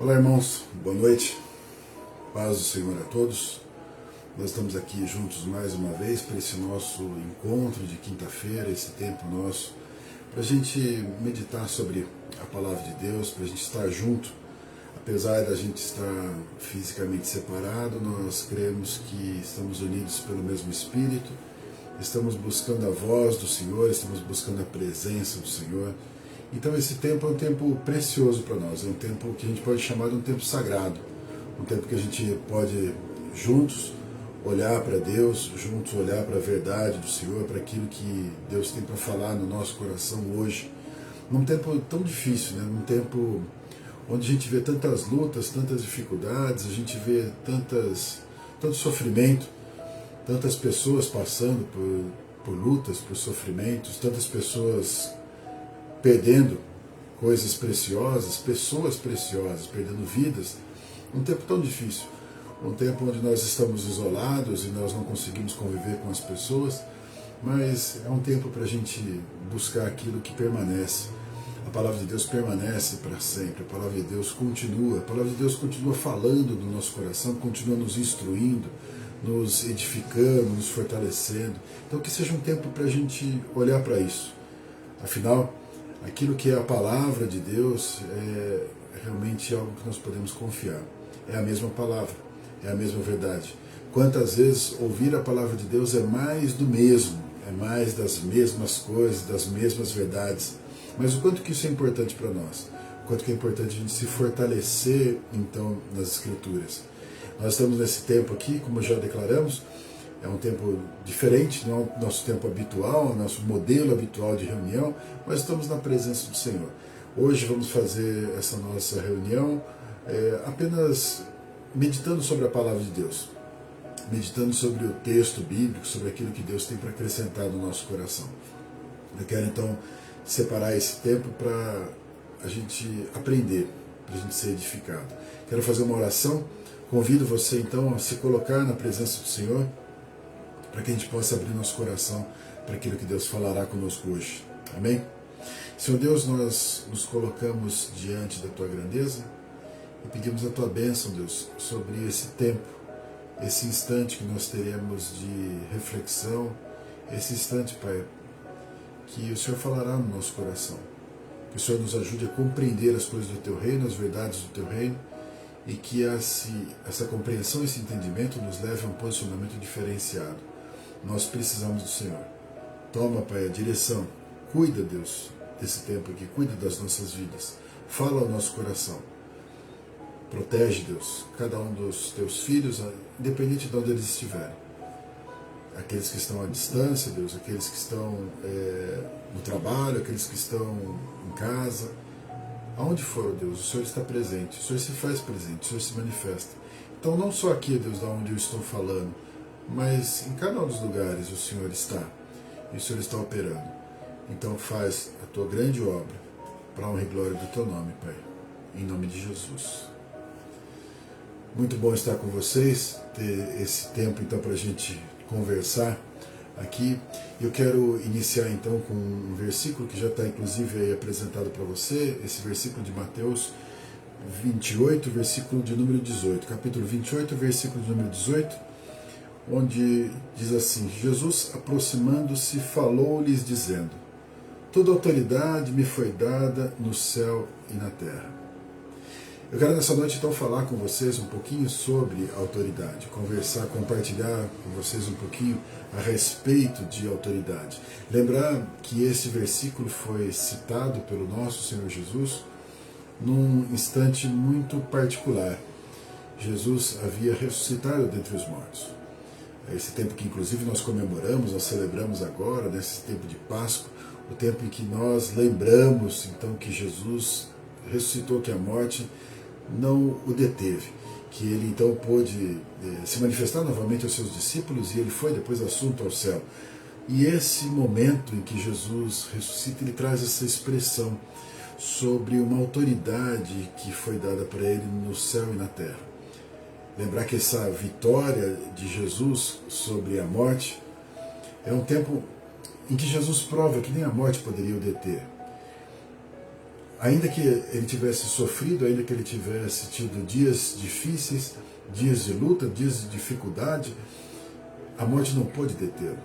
Olá, irmãos, boa noite, paz do Senhor a todos. Nós estamos aqui juntos mais uma vez para esse nosso encontro de quinta-feira, esse tempo nosso, para a gente meditar sobre a palavra de Deus, para a gente estar junto. Apesar da gente estar fisicamente separado, nós cremos que estamos unidos pelo mesmo Espírito, estamos buscando a voz do Senhor, estamos buscando a presença do Senhor. Então esse tempo é um tempo precioso para nós, é um tempo que a gente pode chamar de um tempo sagrado, um tempo que a gente pode juntos olhar para Deus, juntos olhar para a verdade do Senhor, para aquilo que Deus tem para falar no nosso coração hoje, num tempo tão difícil, né? Num tempo onde a gente vê tantas lutas, tantas dificuldades, a gente vê tanto sofrimento, tantas pessoas passando por lutas, por sofrimentos, tantas pessoas perdendo coisas preciosas, pessoas preciosas, perdendo vidas, um tempo tão difícil, um tempo onde nós estamos isolados e nós não conseguimos conviver com as pessoas, mas é um tempo para a gente buscar aquilo que permanece. A palavra de Deus permanece para sempre, a palavra de Deus continua, a palavra de Deus continua falando no nosso coração, continua nos instruindo, nos edificando, nos fortalecendo. Então que seja um tempo para a gente olhar para isso. Afinal, aquilo que é a palavra de Deus é realmente algo que nós podemos confiar. É a mesma palavra, é a mesma verdade. Quantas vezes ouvir a palavra de Deus é mais do mesmo, é mais das mesmas coisas, das mesmas verdades. Mas o quanto que isso é importante para nós, o quanto que é importante a gente se fortalecer, então, nas Escrituras. Nós estamos nesse tempo aqui, como já declaramos, é um tempo diferente, não é o nosso tempo habitual, o nosso modelo habitual de reunião, mas estamos na presença do Senhor. Hoje vamos fazer essa nossa reunião apenas meditando sobre a palavra de Deus, meditando sobre o texto bíblico, sobre aquilo que Deus tem para acrescentar no nosso coração. Eu quero então separar esse tempo para a gente aprender, para a gente ser edificado. Quero fazer uma oração, convido você então a se colocar na presença do Senhor, para que a gente possa abrir nosso coração para aquilo que Deus falará conosco hoje. Amém? Senhor Deus, nós nos colocamos diante da Tua grandeza e pedimos a Tua bênção, Deus, sobre esse tempo, esse instante que nós teremos de reflexão, esse instante, Pai, que o Senhor falará no nosso coração. Que o Senhor nos ajude a compreender as coisas do Teu reino, as verdades do Teu reino, e que essa compreensão, esse entendimento nos leve a um posicionamento diferenciado. Nós precisamos do Senhor. Toma, Pai, a direção. Cuida, Deus, desse tempo aqui. Cuida das nossas vidas. Fala ao nosso coração. Protege, Deus, cada um dos Teus filhos, independente de onde eles estiverem. Aqueles que estão à distância, Deus, aqueles que estão no trabalho, aqueles que estão em casa. Aonde for, Deus, o Senhor está presente. O Senhor se faz presente, o Senhor se manifesta. Então, não só aqui, Deus, da onde eu estou falando, mas em cada um dos lugares o Senhor está, e o Senhor está operando. Então faz a Tua grande obra, para a honra e glória do Teu nome, Pai, em nome de Jesus. Muito bom estar com vocês, ter esse tempo então para a gente conversar aqui. Eu quero iniciar então com um versículo que já está inclusive aí apresentado para você, esse versículo de Mateus 28, versículo de número 18, capítulo 28, versículo de número 18, onde diz assim: Jesus, aproximando-se, falou-lhes dizendo: toda autoridade me foi dada no céu e na terra. Eu quero nessa noite então falar com vocês um pouquinho sobre autoridade, conversar, compartilhar com vocês um pouquinho a respeito de autoridade. Lembrar que esse versículo foi citado pelo nosso Senhor Jesus num instante muito particular. Jesus havia ressuscitado dentre os mortos. Esse tempo que inclusive nós comemoramos, nós celebramos agora, nesse tempo de Páscoa, o tempo em que nós lembramos então que Jesus ressuscitou, que a morte não o deteve, que ele então pôde se manifestar novamente aos seus discípulos e ele foi depois assunto ao céu. E esse momento em que Jesus ressuscita, ele traz essa expressão sobre uma autoridade que foi dada para ele no céu e na terra. Lembrar que essa vitória de Jesus sobre a morte é um tempo em que Jesus prova que nem a morte poderia o deter. ainda que ele tivesse sofrido, ainda que ele tivesse tido dias difíceis, dias de luta, dias de dificuldade, a morte não pôde detê-lo.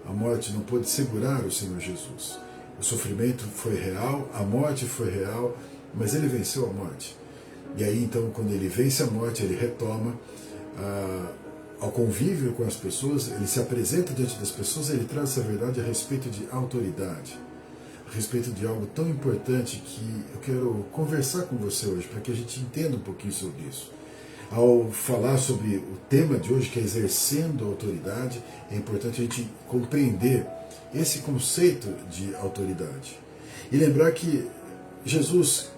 A morte não pôde segurar o Senhor Jesus. O sofrimento foi real, a morte foi real, mas ele venceu a morte. E aí então, quando ele vence a morte, ele retoma ao convívio com as pessoas, ele se apresenta diante das pessoas, ele traz essa verdade a respeito de autoridade, a respeito de algo tão importante que eu quero conversar com você hoje, para que a gente entenda um pouquinho sobre isso. Ao falar sobre o tema de hoje, que é exercendo autoridade, é importante a gente compreender esse conceito de autoridade. E lembrar que Jesus,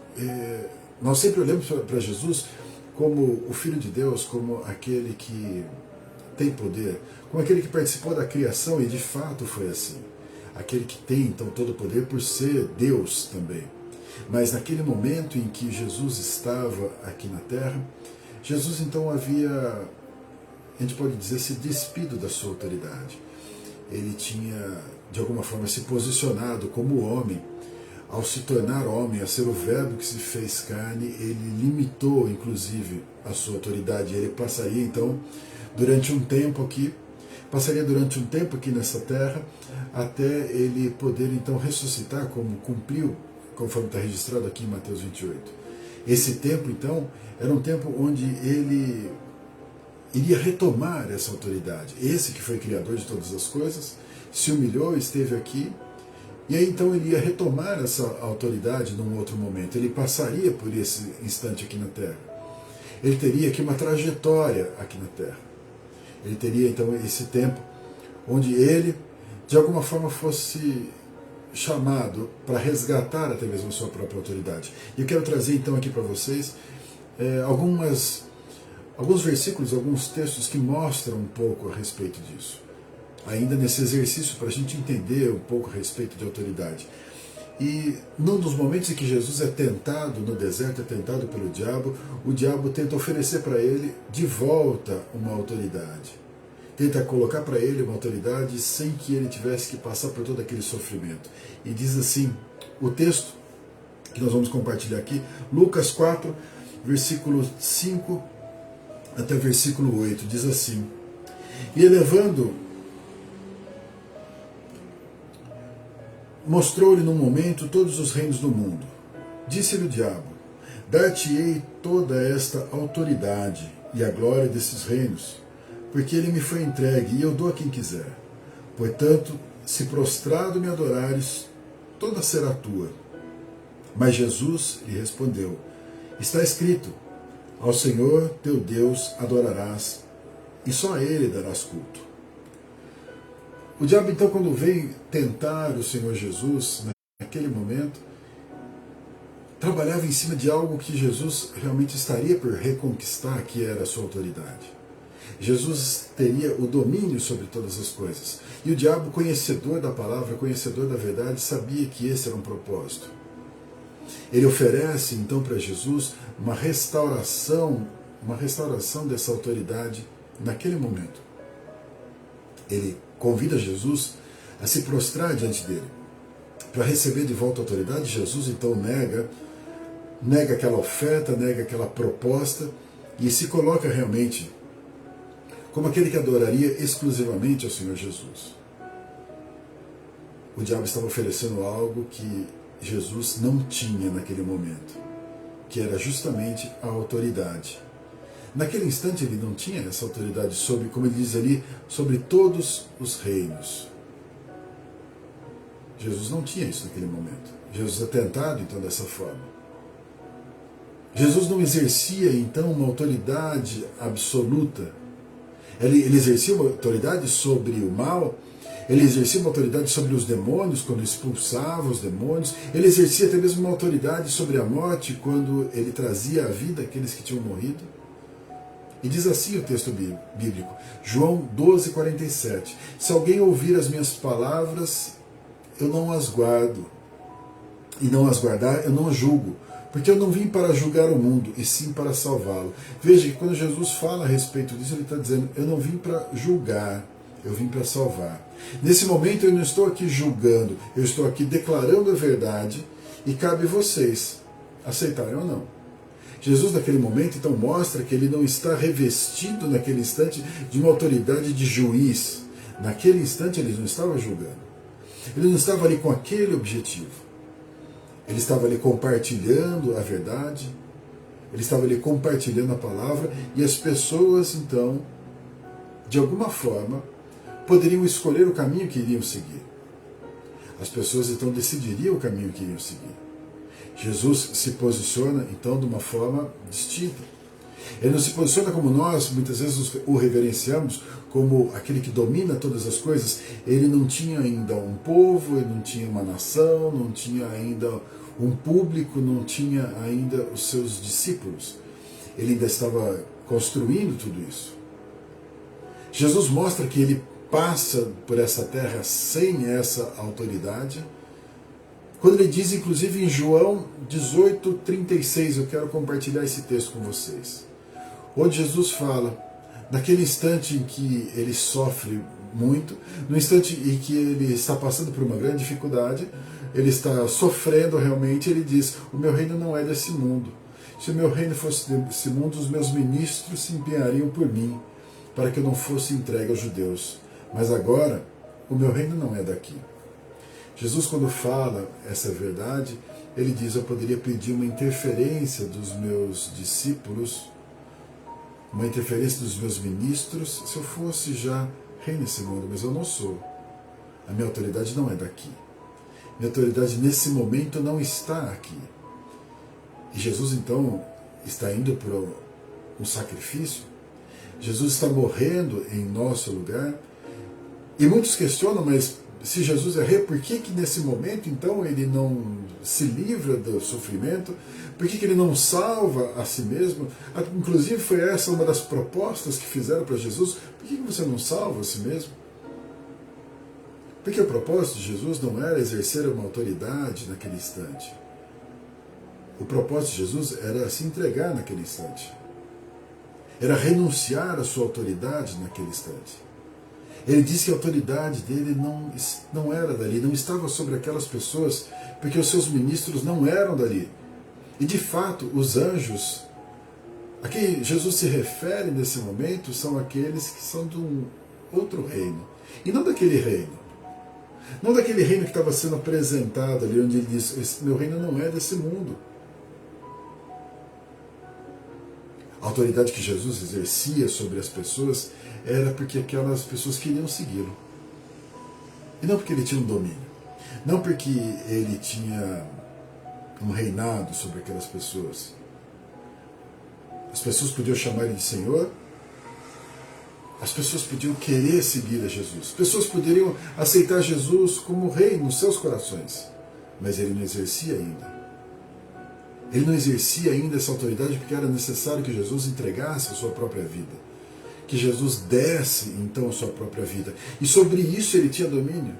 nós sempre olhamos para Jesus como o Filho de Deus, como aquele que tem poder, como aquele que participou da criação, e de fato foi assim. Aquele que tem então todo o poder por ser Deus também. Mas naquele momento em que Jesus estava aqui na terra, Jesus então havia, a gente pode dizer, se despido da sua autoridade. Ele tinha, de alguma forma, se posicionado como homem. Ao se tornar homem, a ser o verbo que se fez carne, ele limitou, inclusive, a sua autoridade. Ele passaria, então, durante um tempo aqui nessa terra, até ele poder, então, ressuscitar, como cumpriu, conforme está registrado aqui em Mateus 28. Esse tempo, então, era um tempo onde ele iria retomar essa autoridade. Esse que foi criador de todas as coisas, se humilhou, esteve aqui, e aí então ele ia retomar essa autoridade num outro momento. Ele passaria por esse instante aqui na Terra. Ele teria aqui uma trajetória aqui na Terra. Ele teria então esse tempo onde ele, de alguma forma, fosse chamado para resgatar até mesmo a sua própria autoridade. E eu quero trazer então aqui para vocês alguns versículos, alguns textos que mostram um pouco a respeito disso. Ainda nesse exercício, para a gente entender um pouco a respeito de autoridade. E num dos momentos em que Jesus é tentado no deserto, é tentado pelo diabo, o diabo tenta oferecer para ele de volta uma autoridade. Tenta colocar para ele uma autoridade sem que ele tivesse que passar por todo aquele sofrimento. E diz assim, o texto que nós vamos compartilhar aqui, Lucas 4, versículo 5 até versículo 8, diz assim: E elevando, mostrou-lhe num momento todos os reinos do mundo. Disse-lhe o diabo: Dar-te-ei toda esta autoridade e a glória desses reinos, porque ele me foi entregue e eu dou a quem quiser. Portanto, se prostrado me adorares, toda será tua. Mas Jesus lhe respondeu: Está escrito, ao Senhor teu Deus adorarás, e só a Ele darás culto. O diabo, então, quando vem tentar o Senhor Jesus, naquele momento, trabalhava em cima de algo que Jesus realmente estaria por reconquistar, que era a sua autoridade. Jesus teria o domínio sobre todas as coisas. E o diabo, conhecedor da palavra, conhecedor da verdade, sabia que esse era um propósito. Ele oferece, então, para Jesus uma restauração dessa autoridade naquele momento. Ele convida Jesus a se prostrar diante dele. Para receber de volta a autoridade, Jesus então nega aquela oferta, nega aquela proposta e se coloca realmente como aquele que adoraria exclusivamente ao Senhor Jesus. O diabo estava oferecendo algo que Jesus não tinha naquele momento, que era justamente a autoridade. Naquele instante ele não tinha essa autoridade sobre, como ele diz ali, sobre todos os reinos. Jesus não tinha isso naquele momento. Jesus é tentado então dessa forma. Jesus não exercia então uma autoridade absoluta. Ele exercia uma autoridade sobre o mal, ele exercia uma autoridade sobre os demônios, quando expulsava os demônios, ele exercia até mesmo uma autoridade sobre a morte, quando ele trazia à vida aqueles que tinham morrido. E diz assim o texto bíblico, João 12,47, se alguém ouvir as minhas palavras, eu não as guardo, e não as guardar, eu não as julgo, porque eu não vim para julgar o mundo, e sim para salvá-lo. Veja que quando Jesus fala a respeito disso, ele está dizendo, eu não vim para julgar, eu vim para salvar. Nesse momento eu não estou aqui julgando, eu estou aqui declarando a verdade, e cabe a vocês aceitarem ou não. Jesus, naquele momento, então, mostra que ele não está revestido, naquele instante, de uma autoridade de juiz. Naquele instante, ele não estava julgando. Ele não estava ali com aquele objetivo. Ele estava ali compartilhando a verdade, ele estava ali compartilhando a palavra, e as pessoas, então, de alguma forma, poderiam escolher o caminho que iriam seguir. As pessoas, então, decidiriam o caminho que iriam seguir. Jesus se posiciona, então, de uma forma distinta. Ele não se posiciona como nós, muitas vezes o reverenciamos, como aquele que domina todas as coisas. Ele não tinha ainda um povo, ele não tinha uma nação, não tinha ainda um público, não tinha ainda os seus discípulos. Ele ainda estava construindo tudo isso. Jesus mostra que ele passa por essa terra sem essa autoridade. Quando ele diz, inclusive em João 18:36, eu quero compartilhar esse texto com vocês, onde Jesus fala, naquele instante em que ele sofre muito, no instante em que ele está passando por uma grande dificuldade, ele está sofrendo realmente, ele diz, o meu reino não é desse mundo. Se o meu reino fosse desse mundo, os meus ministros se empenhariam por mim, para que eu não fosse entregue aos judeus. Mas agora, o meu reino não é daqui. Jesus, quando fala essa verdade, ele diz, eu poderia pedir uma interferência dos meus discípulos, uma interferência dos meus ministros, se eu fosse já rei nesse mundo, mas eu não sou. A minha autoridade não é daqui. Minha autoridade nesse momento não está aqui. E Jesus, então, está indo para um sacrifício. Jesus está morrendo em nosso lugar. E muitos questionam, mas se Jesus é rei, por que nesse momento, então, ele não se livra do sofrimento? Por que ele não salva a si mesmo? Inclusive, foi essa uma das propostas que fizeram para Jesus. Por que você não salva a si mesmo? Porque o propósito de Jesus não era exercer uma autoridade naquele instante. O propósito de Jesus era se entregar naquele instante. Era renunciar à sua autoridade naquele instante. Ele disse que a autoridade dele não era dali, não estava sobre aquelas pessoas, porque os seus ministros não eram dali. E de fato, os anjos, a quem Jesus se refere nesse momento, são aqueles que são de um outro reino. E não daquele reino. Não daquele reino que estava sendo apresentado ali, onde ele diz, meu reino não é desse mundo. A autoridade que Jesus exercia sobre as pessoas era porque aquelas pessoas queriam segui-lo. E não porque ele tinha um domínio. Não porque ele tinha um reinado sobre aquelas pessoas. As pessoas podiam chamar ele de Senhor. As pessoas podiam querer seguir a Jesus. As pessoas poderiam aceitar Jesus como rei nos seus corações. Mas ele não exercia ainda. Ele não exercia ainda essa autoridade porque era necessário que Jesus entregasse a sua própria vida. Que Jesus desse, então, a sua própria vida. E sobre isso ele tinha domínio.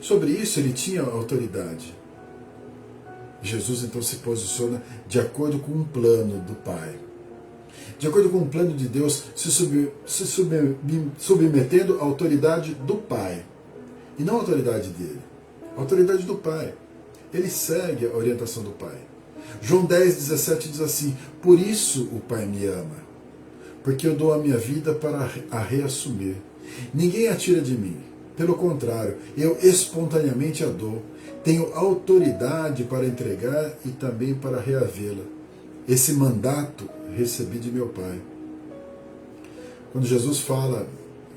Sobre isso ele tinha autoridade. Jesus, então, se posiciona de acordo com um plano do Pai. De acordo com o plano de Deus, se submetendo à autoridade do Pai. E não à autoridade dele. A autoridade do Pai. Ele segue a orientação do Pai. João 10:17 diz assim, por isso o Pai me ama, porque eu dou a minha vida para a reassumir. Ninguém a tira de mim. Pelo contrário, eu espontaneamente a dou. Tenho autoridade para entregar e também para reavê-la. Esse mandato recebi de meu Pai. Quando Jesus fala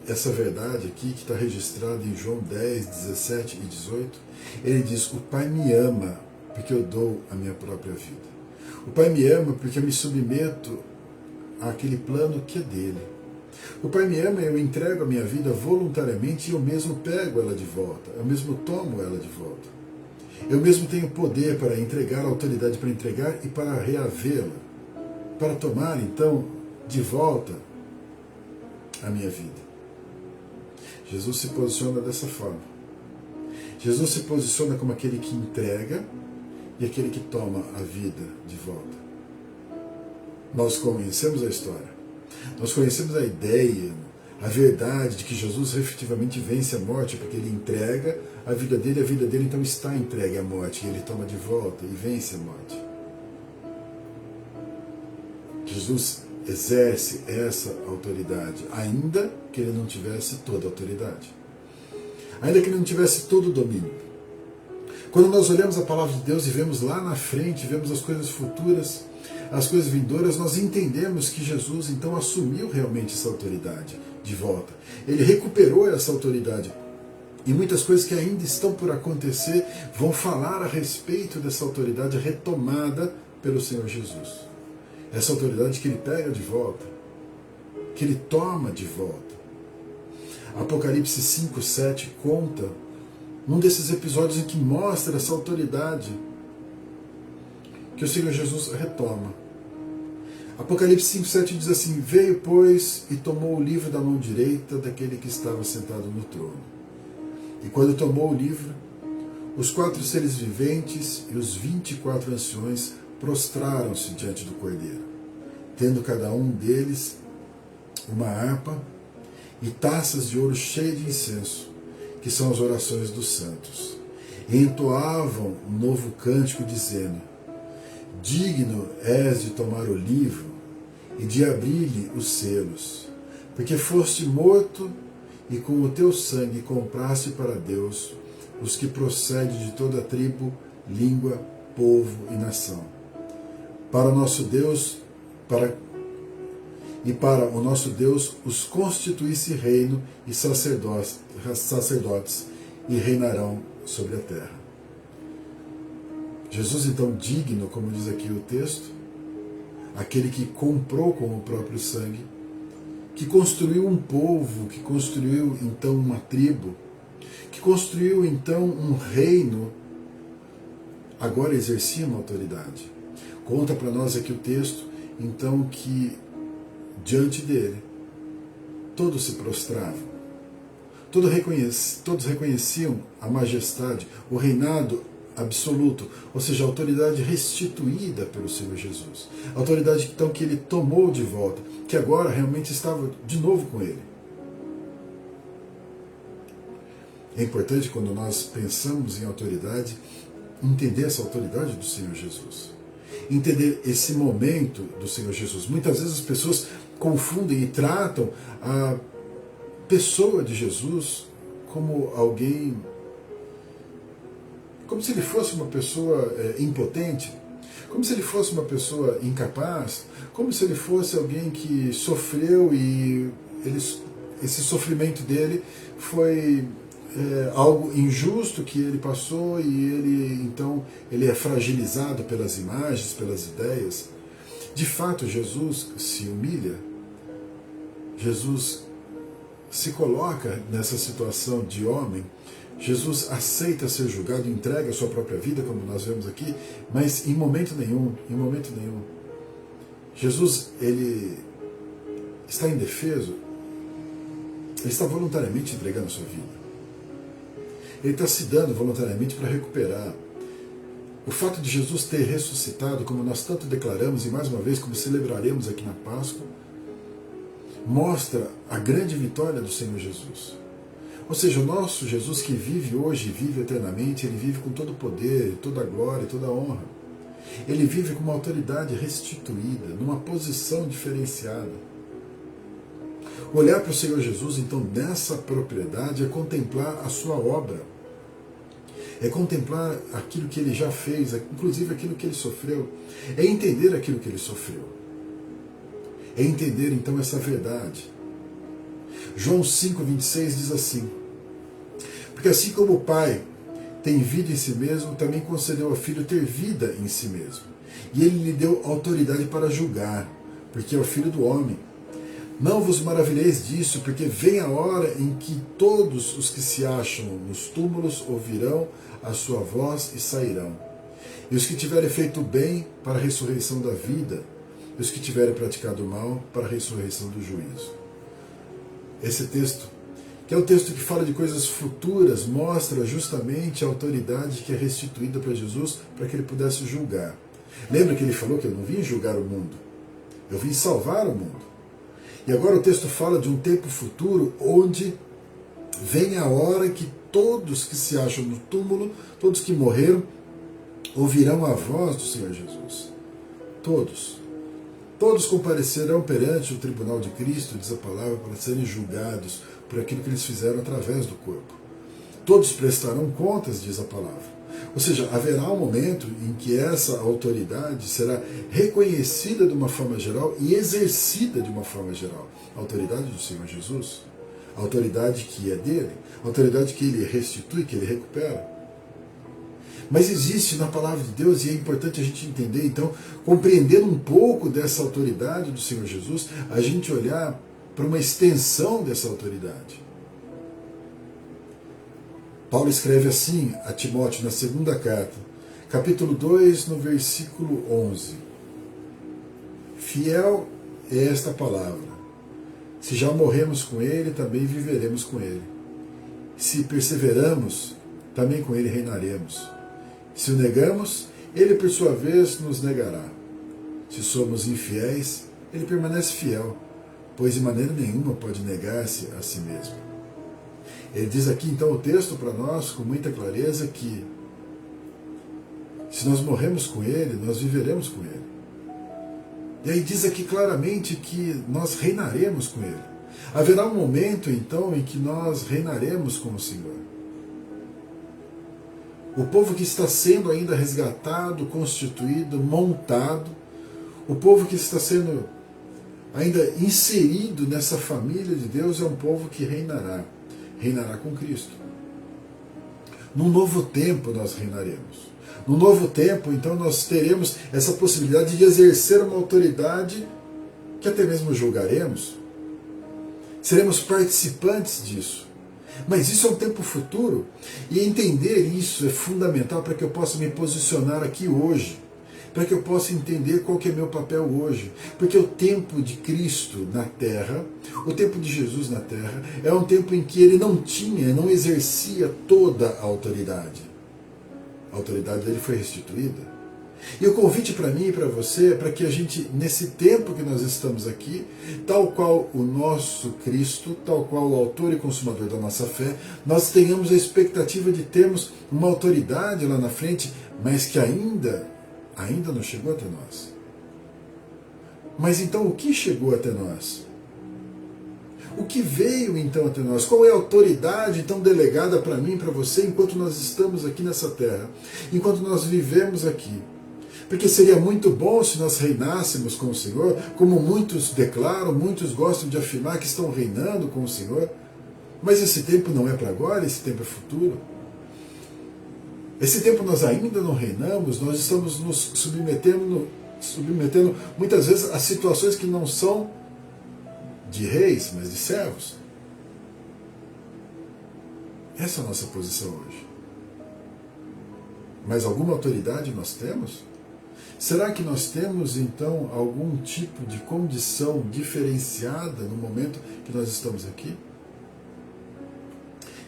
essa verdade aqui, que está registrada em João 10, 17 e 18, ele diz, o Pai me ama porque eu dou a minha própria vida. O Pai me ama porque eu me submeto àquele plano que é dele. O Pai me ama e eu entrego a minha vida voluntariamente e eu mesmo pego ela de volta. Eu mesmo tomo ela de volta. Eu mesmo tenho poder para entregar, a autoridade para entregar e para reavê-la. Para tomar, então, de volta a minha vida. Jesus se posiciona dessa forma. Jesus se posiciona como aquele que entrega e aquele que toma a vida de volta. Nós conhecemos a história. Nós conhecemos a ideia, a verdade de que Jesus efetivamente vence a morte, porque ele entrega a vida dele então está entregue à morte, e ele toma de volta e vence a morte. Jesus exerce essa autoridade, ainda que ele não tivesse toda a autoridade, ainda que ele não tivesse todo o domínio. Quando nós olhamos a palavra de Deus e vemos lá na frente, vemos as coisas futuras, as coisas vindouras, nós entendemos que Jesus então assumiu realmente essa autoridade de volta. Ele recuperou essa autoridade. E muitas coisas que ainda estão por acontecer vão falar a respeito dessa autoridade retomada pelo Senhor Jesus. Essa autoridade que ele pega de volta, que ele toma de volta. Apocalipse 5, 7 conta um desses episódios em que mostra essa autoridade que o Senhor Jesus retoma. Apocalipse 5, 7 diz assim: veio, pois, e tomou o livro da mão direita daquele que estava sentado no trono. E quando tomou o livro, os 4 seres viventes e os 24 anciões prostraram-se diante do Cordeiro, tendo cada um deles uma harpa e taças de ouro cheias de incenso, que são as orações dos santos. E entoavam um novo cântico, dizendo: digno és de tomar o livro e de abrir-lhe os selos, porque foste morto e com o teu sangue compraste para Deus os que procedem de toda tribo, língua, povo e nação. Para o nosso Deus, para o nosso Deus os constituísse reino e sacerdotes, e reinarão sobre a terra. Jesus, então, digno, como diz aqui o texto, aquele que comprou com o próprio sangue, que construiu um povo, que construiu então uma tribo, que construiu então um reino, agora exercia uma autoridade. Conta para nós aqui o texto, então, que diante dele todos se prostravam, todos reconheciam a majestade, o reinado absoluto, ou seja, a autoridade restituída pelo Senhor Jesus. A autoridade então que ele tomou de volta, que agora realmente estava de novo com ele. É importante, quando nós pensamos em autoridade, entender essa autoridade do Senhor Jesus. Entender esse momento do Senhor Jesus. Muitas vezes as pessoas confundem e tratam a pessoa de Jesus como alguém, como se ele fosse uma pessoa impotente, como se ele fosse uma pessoa incapaz, como se ele fosse alguém que sofreu e esse sofrimento dele foi algo injusto que ele passou e ele é fragilizado pelas imagens, pelas ideias. De fato, Jesus se humilha, Jesus se coloca nessa situação de homem, Jesus aceita ser julgado, entrega a sua própria vida, como nós vemos aqui, mas em momento nenhum, Jesus, ele está indefeso, ele está voluntariamente entregando a sua vida. Ele está se dando voluntariamente para recuperar. O fato de Jesus ter ressuscitado, como nós tanto declaramos, e mais uma vez, como celebraremos aqui na Páscoa, mostra a grande vitória do Senhor Jesus. Ou seja, o nosso Jesus que vive hoje e vive eternamente, ele vive com todo o poder, toda a glória, toda a honra. Ele vive com uma autoridade restituída, numa posição diferenciada. Olhar para o Senhor Jesus, então, nessa propriedade, é contemplar a sua obra. É contemplar aquilo que ele já fez, inclusive aquilo que ele sofreu. É entender aquilo que ele sofreu. É entender, então, essa verdade. João 5,26 diz assim: porque assim como o Pai tem vida em si mesmo, também concedeu ao Filho ter vida em si mesmo. E ele lhe deu autoridade para julgar, porque é o Filho do homem. Não vos maravilheis disso, porque vem a hora em que todos os que se acham nos túmulos ouvirão a sua voz e sairão. E os que tiverem feito bem para a ressurreição da vida, e os que tiverem praticado o mal para a ressurreição do juízo. Esse texto, que é um texto que fala de coisas futuras, mostra justamente a autoridade que é restituída para Jesus para que ele pudesse julgar. Lembra que ele falou que eu não vim julgar o mundo, eu vim salvar o mundo. E agora o texto fala de um tempo futuro onde vem a hora que todos que se acham no túmulo, todos que morreram, ouvirão a voz do Senhor Jesus. Todos. Todos comparecerão perante o tribunal de Cristo, diz a palavra, para serem julgados por aquilo que eles fizeram através do corpo. Todos prestarão contas, diz a palavra. Ou seja, haverá um momento em que essa autoridade será reconhecida de uma forma geral e exercida de uma forma geral. A autoridade do Senhor Jesus, a autoridade que é dele, a autoridade que ele restitui, que ele recupera. Mas existe na palavra de Deus, e é importante a gente entender, então, compreendendo um pouco dessa autoridade do Senhor Jesus, a gente olhar para uma extensão dessa autoridade. Paulo escreve assim a Timóteo na segunda carta, capítulo 2, no versículo 11. Fiel é esta palavra. Se já morremos com ele, também viveremos com ele. Se perseveramos, também com ele reinaremos. Se o negamos, ele por sua vez nos negará. Se somos infiéis, ele permanece fiel, pois de maneira nenhuma pode negar-se a si mesmo. Ele diz aqui então o texto para nós com muita clareza que se nós morremos com ele, nós viveremos com ele. E aí diz aqui claramente que nós reinaremos com ele. Haverá um momento então em que nós reinaremos com o Senhor. O povo que está sendo ainda resgatado, constituído, montado, o povo que está sendo ainda inserido nessa família de Deus é um povo que reinará com Cristo. Num novo tempo nós reinaremos. Num novo tempo, então, nós teremos essa possibilidade de exercer uma autoridade que até mesmo julgaremos. Seremos participantes disso. Mas isso é um tempo futuro, e entender isso é fundamental para que eu possa me posicionar aqui hoje, para que eu possa entender qual que é meu papel hoje. Porque o tempo de Cristo na Terra, o tempo de Jesus na Terra, é um tempo em que ele não exercia toda a autoridade. A autoridade dele foi restituída. E o convite para mim e para você é para que a gente, nesse tempo que nós estamos aqui, tal qual o nosso Cristo, tal qual o autor e consumador da nossa fé, nós tenhamos a expectativa de termos uma autoridade lá na frente, mas que ainda não chegou até nós. Mas então o que chegou até nós? O que veio então até nós? Qual é a autoridade então delegada para mim e para você enquanto nós estamos aqui nessa terra? Enquanto nós vivemos aqui? Porque seria muito bom se nós reinássemos com o Senhor, como muitos declaram, muitos gostam de afirmar que estão reinando com o Senhor. Mas esse tempo não é para agora, esse tempo é futuro. Esse tempo nós ainda não reinamos, nós estamos nos submetendo muitas vezes a situações que não são de reis, mas de servos. Essa é a nossa posição hoje. Mas alguma autoridade nós temos? Será que nós temos, então, algum tipo de condição diferenciada no momento que nós estamos aqui?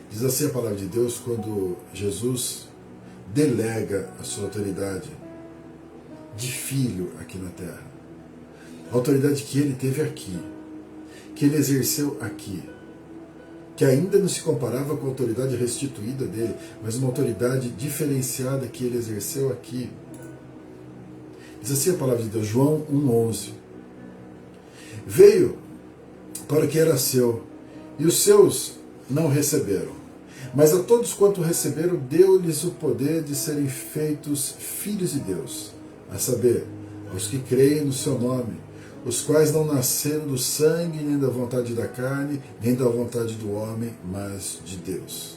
Diz assim a palavra de Deus quando Jesus delega a sua autoridade de filho aqui na terra. A autoridade que ele teve aqui, que ele exerceu aqui, que ainda não se comparava com a autoridade restituída dele, mas uma autoridade diferenciada que ele exerceu aqui. Diz assim a palavra de Deus, João 1,11. Veio para o que era seu, e os seus não receberam. Mas a todos quanto receberam, deu-lhes o poder de serem feitos filhos de Deus, a saber, aos que creem no seu nome, os quais não nasceram do sangue, nem da vontade da carne, nem da vontade do homem, mas de Deus.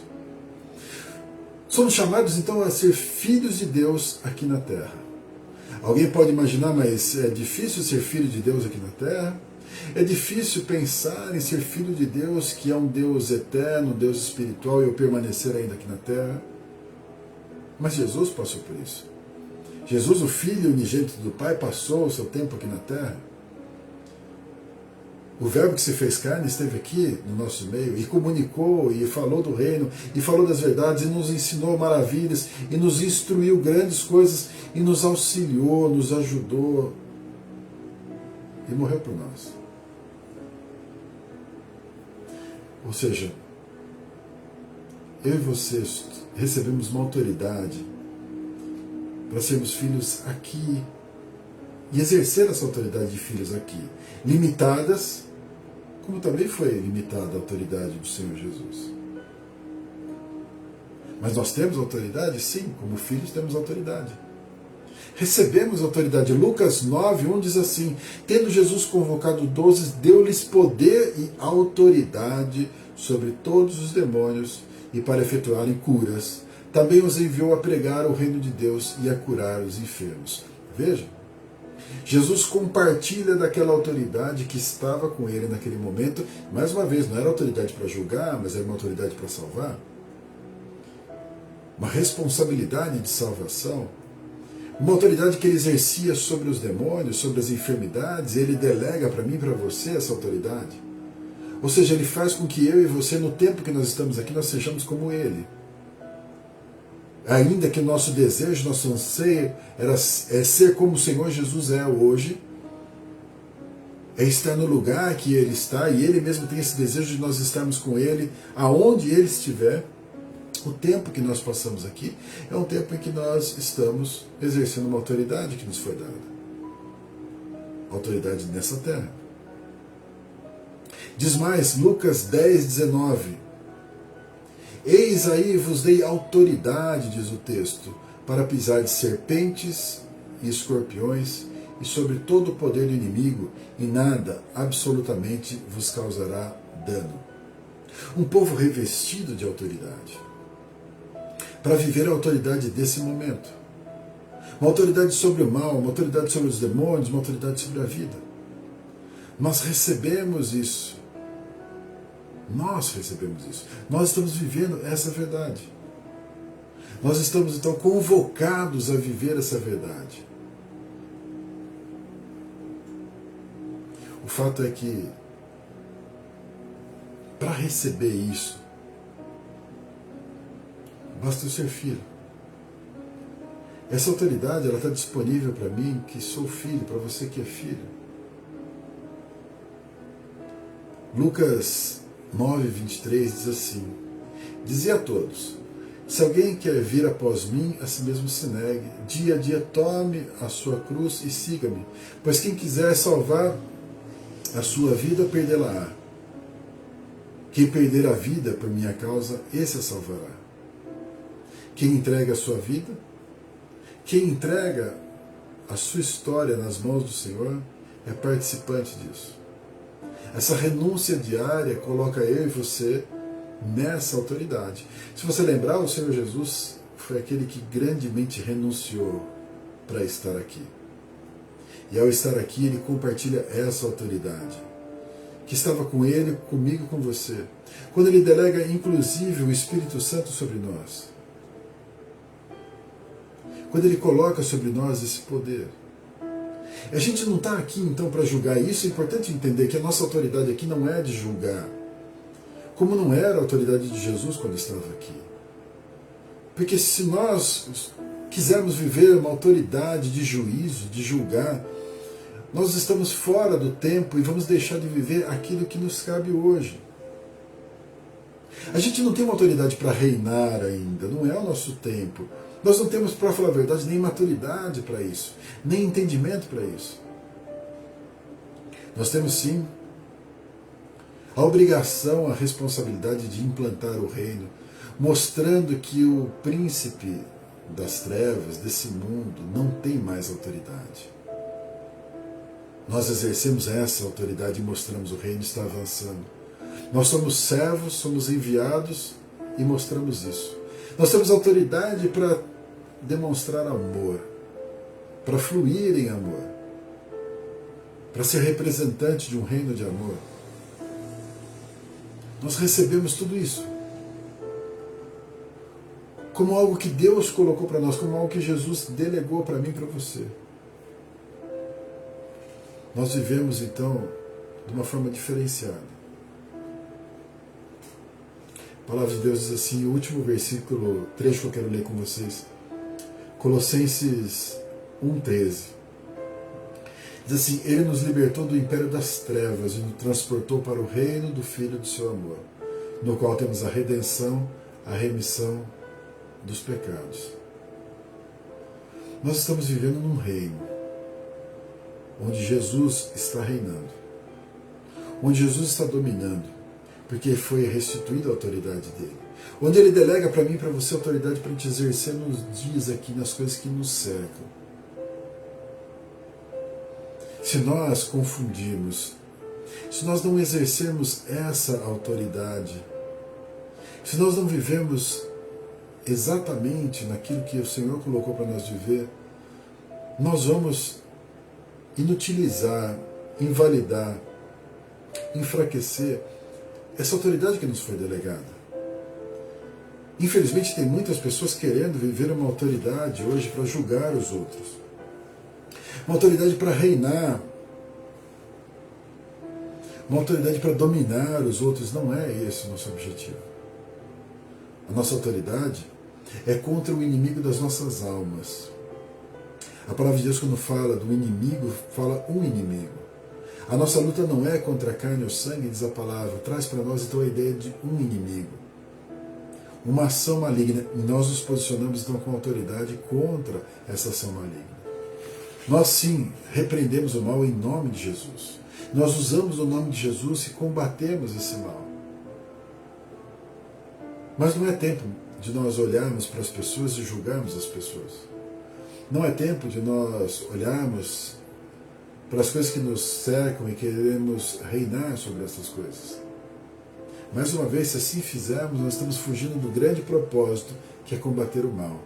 Somos chamados então a ser filhos de Deus aqui na terra. Alguém pode imaginar, mas é difícil ser filho de Deus aqui na terra? É difícil pensar em ser filho de Deus, que é um Deus eterno, um Deus espiritual, e eu permanecer ainda aqui na terra? Mas Jesus passou por isso. Jesus, o Filho unigênito do Pai, passou o seu tempo aqui na terra. O Verbo que se fez carne esteve aqui no nosso meio e comunicou e falou do reino e falou das verdades e nos ensinou maravilhas e nos instruiu grandes coisas e nos auxiliou, nos ajudou e morreu por nós. Ou seja, eu e você recebemos uma autoridade para sermos filhos aqui e exercer essa autoridade de filhos aqui, limitadas, como também foi limitada a autoridade do Senhor Jesus. Mas nós temos autoridade? Sim, como filhos temos autoridade. Recebemos autoridade. Lucas 9:1 diz assim: tendo Jesus convocado 12, deu-lhes poder e autoridade sobre todos os demônios e para efetuarem curas. Também os enviou a pregar o reino de Deus e a curar os enfermos. Veja, Jesus compartilha daquela autoridade que estava com ele naquele momento. Mais uma vez, não era autoridade para julgar, mas era uma autoridade para salvar. Uma responsabilidade de salvação. Uma autoridade que ele exercia sobre os demônios, sobre as enfermidades, ele delega para mim e para você essa autoridade. Ou seja, ele faz com que eu e você, no tempo que nós estamos aqui, nós sejamos como ele. Ainda que o nosso desejo, nosso anseio é ser como o Senhor Jesus é hoje, é estar no lugar que ele está, e ele mesmo tem esse desejo de nós estarmos com ele, aonde ele estiver. O tempo que nós passamos aqui é um tempo em que nós estamos exercendo uma autoridade que nos foi dada. Autoridade nessa terra. Diz mais, Lucas 10:19. Eis aí vos dei autoridade, diz o texto, para pisar de serpentes e escorpiões e sobre todo o poder do inimigo, e nada absolutamente vos causará dano. Um povo revestido de autoridade. Para viver a autoridade desse momento. Uma autoridade sobre o mal, uma autoridade sobre os demônios, uma autoridade sobre a vida. Nós recebemos isso. Nós recebemos isso. Nós estamos vivendo essa verdade. Nós estamos então convocados a viver essa verdade. O fato é que, para receber isso, basta eu ser filho. Essa autoridade ela está disponível para mim, que sou filho, para você que é filho. Lucas 9:23 diz assim: dizia a todos, se alguém quer vir após mim, a si mesmo se negue, dia a dia tome a sua cruz e siga-me, pois quem quiser salvar a sua vida, perdê-la-á. Quem perder a vida por minha causa, esse a salvará. Quem entrega a sua vida, quem entrega a sua história nas mãos do Senhor, é participante disso. Essa renúncia diária coloca eu e você nessa autoridade. Se você lembrar, o Senhor Jesus foi aquele que grandemente renunciou para estar aqui. E ao estar aqui, ele compartilha essa autoridade, que estava com ele, comigo e com você. Quando ele delega, inclusive, o Espírito Santo sobre nós. Quando ele coloca sobre nós esse poder. A gente não está aqui então para julgar. Isso é importante entender, que a nossa autoridade aqui não é de julgar, como não era a autoridade de Jesus quando estava aqui. Porque se nós quisermos viver uma autoridade de juízo, de julgar, nós estamos fora do tempo e vamos deixar de viver aquilo que nos cabe hoje. A gente não tem uma autoridade para reinar ainda, não é o nosso tempo. Nós não temos, para falar a verdade, nem maturidade para isso, nem entendimento para isso. Nós temos sim a obrigação, a responsabilidade de implantar o reino, mostrando que o príncipe das trevas, desse mundo, não tem mais autoridade. Nós exercemos essa autoridade e mostramos o reino está avançando. Nós somos servos, somos enviados e mostramos isso. Nós temos autoridade para demonstrar amor, para fluir em amor, para ser representante de um reino de amor. Nós recebemos tudo isso como algo que Deus colocou para nós, como algo que Jesus delegou para mim e para você. Nós vivemos então de uma forma diferenciada. A palavra de Deus diz assim, o último versículo, trecho que eu quero ler com vocês, Colossenses 1:13. Diz assim, ele nos libertou do império das trevas e nos transportou para o reino do Filho do seu amor, no qual temos a redenção, a remissão dos pecados. Nós estamos vivendo num reino. onde Jesus está reinando, onde Jesus está dominando, porque foi restituída a autoridade dele, onde ele delega para mim e para você autoridade para a gente exercer nos dias aqui, nas coisas que nos cercam. Se nós confundirmos, se nós não exercermos essa autoridade, se nós não vivemos exatamente naquilo que o Senhor colocou para nós viver, nós vamos inutilizar, invalidar, enfraquecer essa autoridade que nos foi delegada. Infelizmente tem muitas pessoas querendo viver uma autoridade hoje para julgar os outros, uma autoridade para reinar, uma autoridade para dominar os outros. Não é esse o nosso objetivo. A nossa autoridade é contra o inimigo das nossas almas. A palavra de Deus, quando fala do inimigo, fala um inimigo. A nossa luta não é contra a carne ou sangue, diz a palavra, traz para nós então a ideia de um inimigo, uma ação maligna, e nós nos posicionamos então com autoridade contra essa ação maligna. Nós sim repreendemos o mal em nome de Jesus. Nós usamos o nome de Jesus e combatemos esse mal. Mas não é tempo de nós olharmos para as pessoas e julgarmos as pessoas. Não é tempo de nós olharmos para as coisas que nos cercam e queremos reinar sobre essas coisas. Mais uma vez, se assim fizermos, nós estamos fugindo do grande propósito, que é combater o mal,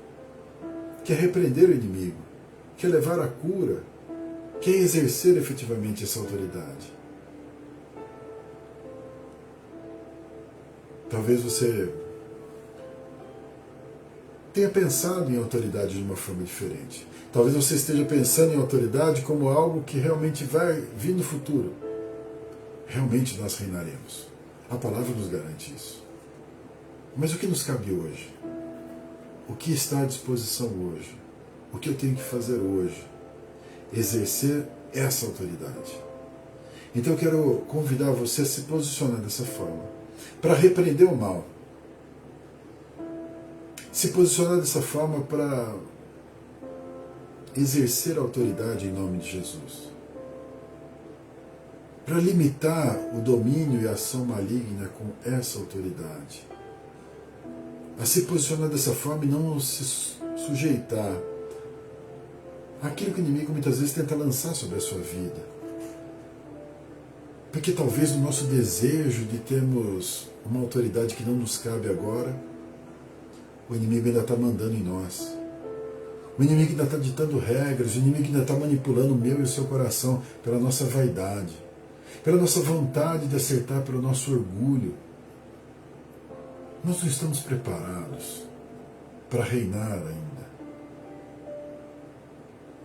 que é repreender o inimigo, que é levar a cura, que é exercer efetivamente essa autoridade. Talvez você tenha pensado em autoridade de uma forma diferente. Talvez você esteja pensando em autoridade como algo que realmente vai vir no futuro. Realmente nós reinaremos. A palavra nos garante isso. Mas o que nos cabe hoje? O que está à disposição hoje? O que eu tenho que fazer hoje? Exercer essa autoridade. Então eu quero convidar você a se posicionar dessa forma, para repreender o mal. Se posicionar dessa forma para exercer a autoridade em nome de Jesus. Para limitar o domínio e a ação maligna com essa autoridade. A se posicionar dessa forma e não se sujeitar àquilo que o inimigo muitas vezes tenta lançar sobre a sua vida. Porque talvez no nosso desejo de termos uma autoridade que não nos cabe agora, o inimigo ainda está mandando em nós. O inimigo ainda está ditando regras, o inimigo ainda está manipulando o meu e o seu coração pela nossa vaidade, pela nossa vontade de acertar, pelo nosso orgulho. Nós não estamos preparados para reinar ainda.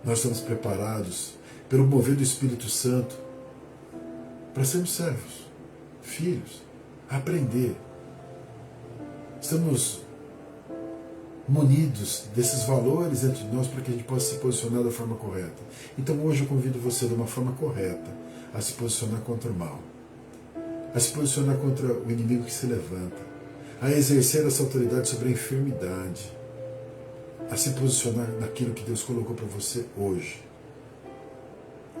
Nós estamos preparados pelo mover do Espírito Santo para sermos servos, filhos, aprender. Estamos munidos desses valores dentro de nós para que a gente possa se posicionar da forma correta. Então hoje eu convido você de uma forma correta a se posicionar contra o mal, a se posicionar contra o inimigo que se levanta, a exercer essa autoridade sobre a enfermidade, a se posicionar naquilo que Deus colocou para você hoje.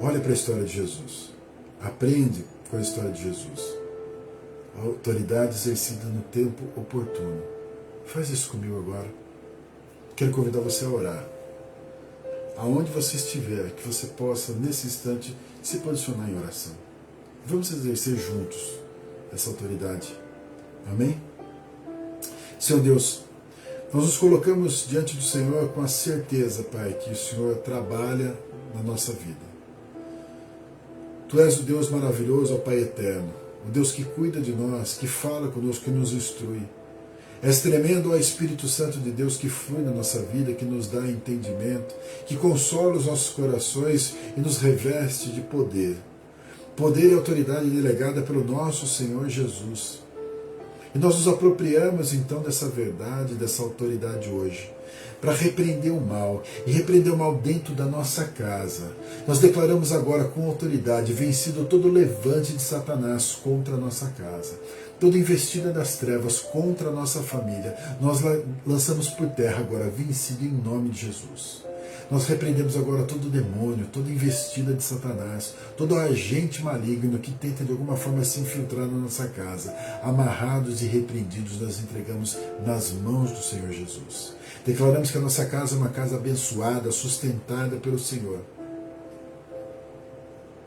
Olha para a história de Jesus, aprende com a história de Jesus, a autoridade exercida no tempo oportuno. Faz isso comigo agora. Quero convidar você a orar. Aonde você estiver, que você possa, nesse instante, se posicionar em oração. Vamos exercer juntos essa autoridade. Amém? Senhor Deus, nós nos colocamos diante do Senhor com a certeza, Pai, que o Senhor trabalha na nossa vida. Tu és o Deus maravilhoso, ó Pai eterno, o Deus que cuida de nós, que fala conosco, que nos instrui. És tremendo, ó Espírito Santo de Deus, que flui na nossa vida, que nos dá entendimento, que consola os nossos corações e nos reveste de poder. Poder e autoridade delegada pelo nosso Senhor Jesus. E nós nos apropriamos então dessa verdade, dessa autoridade hoje, para repreender o mal, e repreender o mal dentro da nossa casa. Nós declaramos agora com autoridade, vencido todo levante de Satanás contra a nossa casa, toda investida das trevas contra a nossa família, nós lançamos por terra agora, vencido em nome de Jesus. Nós repreendemos agora todo demônio, toda investida de Satanás, todo agente maligno que tenta de alguma forma se infiltrar na nossa casa. Amarrados e repreendidos, nós entregamos nas mãos do Senhor Jesus. Declaramos que a nossa casa é uma casa abençoada, sustentada pelo Senhor.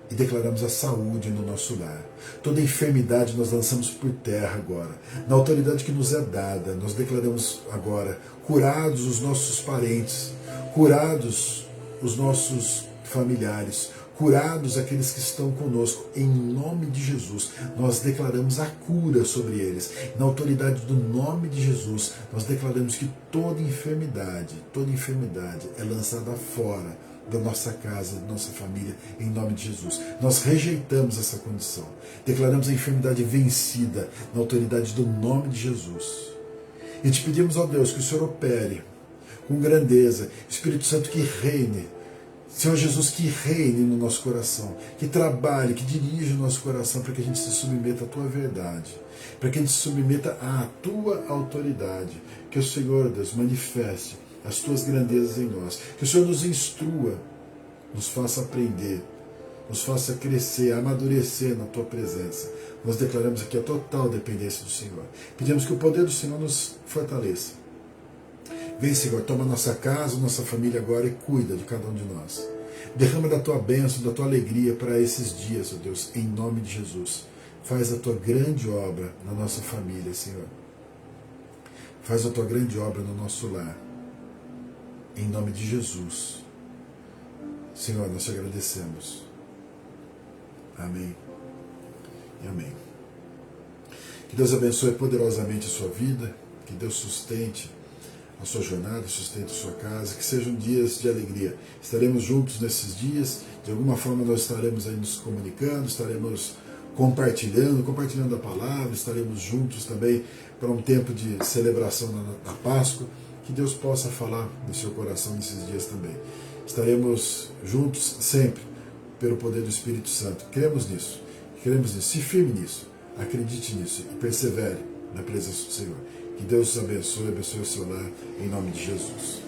E declaramos a saúde no nosso lar. Toda enfermidade nós lançamos por terra agora. Na autoridade que nos é dada, nós declaramos agora, curados os nossos parentes, curados os nossos familiares, curados aqueles que estão conosco, em nome de Jesus. Nós declaramos a cura sobre eles. Na autoridade do nome de Jesus, nós declaramos que toda enfermidade é lançada fora da nossa casa, da nossa família, em nome de Jesus. Nós rejeitamos essa condição. Declaramos a enfermidade vencida na autoridade do nome de Jesus. E te pedimos, ó Deus, que o Senhor opere com grandeza, Espírito Santo que reine, Senhor Jesus, que reine no nosso coração, que trabalhe, que dirija o nosso coração para que a gente se submeta à Tua verdade, para que a gente se submeta à Tua autoridade, que o Senhor, Deus, manifeste as Tuas grandezas em nós, que o Senhor nos instrua, nos faça aprender, nos faça crescer, amadurecer na Tua presença. Nós declaramos aqui a total dependência do Senhor. Pedimos que o poder do Senhor nos fortaleça. Vem, Senhor, toma nossa casa, nossa família agora e cuida de cada um de nós. Derrama da Tua bênção, da Tua alegria para esses dias, ó Deus, em nome de Jesus. Faz a Tua grande obra na nossa família, Senhor. Faz a Tua grande obra no nosso lar. Em nome de Jesus. Senhor, nós te agradecemos. Amém e amém. Que Deus abençoe poderosamente a sua vida, que Deus sustente a sua jornada, sustente a sua casa, que sejam dias de alegria. Estaremos juntos nesses dias, de alguma forma nós estaremos aí nos comunicando, estaremos compartilhando a palavra, estaremos juntos também para um tempo de celebração da Páscoa. Que Deus possa falar no seu coração nesses dias também. Estaremos juntos sempre, pelo poder do Espírito Santo. Cremos nisso, se firme nisso, acredite nisso e persevere na presença do Senhor. Que Deus os abençoe o seu lar, em nome de Jesus.